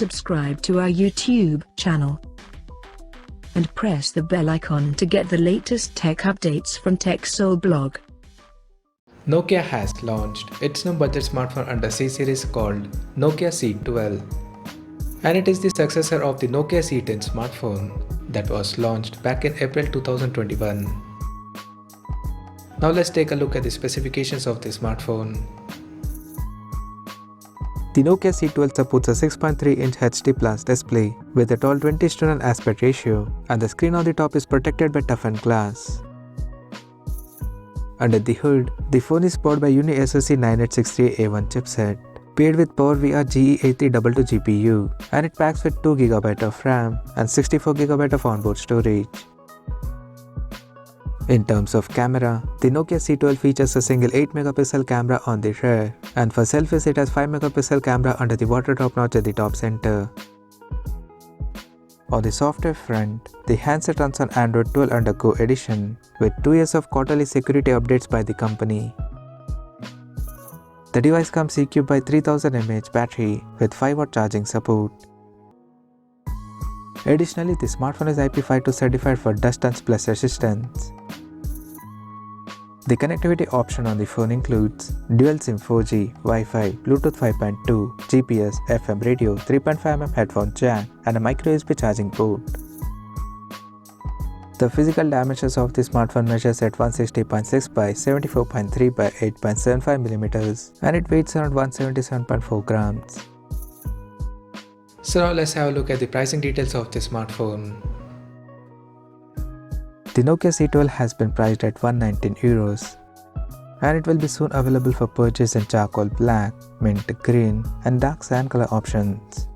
subscribe to our YouTube channel and press the bell icon to get the latest tech updates from TechSole blog. Nokia has launched its new budget smartphone under C series called Nokia C12, and it is the successor of the Nokia C10 smartphone that was launched back in April 2021. Now let's take a look at the specifications of the smartphone. The Nokia C12 supports a 6.3-inch HD Plus display with a tall 20:1 aspect ratio, and the screen on the top is protected by toughened glass. Under the hood, the phone is powered by Unisoc 9863A1 chipset, paired with PowerVR GE8322 GPU, and it packs with 2GB of RAM and 64GB of onboard storage. In terms of camera, the Nokia C12 features a single 8MP camera on the rear, and for selfies it has 5MP camera under the water drop notch at the top center. On the software front, the handset runs on Android 12 under Go edition, with 2 years of quarterly security updates by the company. The device comes equipped by 3000 mAh battery with 5W charging support. Additionally, the smartphone is IP52 certified for dust and splash resistance. The connectivity option on the phone includes dual SIM 4G, Wi-Fi, Bluetooth 5.2, GPS, FM radio, 3.5mm headphone jack, and a micro USB charging port. The physical dimensions of the smartphone measures at 160.6 by 74.3 by 8.75mm, and it weighs around 177.4 grams. So now let's have a look at the pricing details of the smartphone. The Nokia C12 has been priced at €119, and it will be soon available for purchase in charcoal black, mint green, and dark sand color options.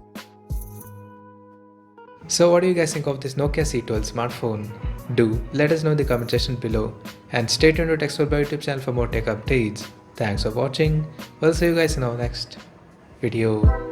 So what do you guys think of this Nokia C12 smartphone? Do let us know in the comment section below, and stay tuned to TechSole YouTube channel for more tech updates. Thanks for watching. We'll see you guys in our next video.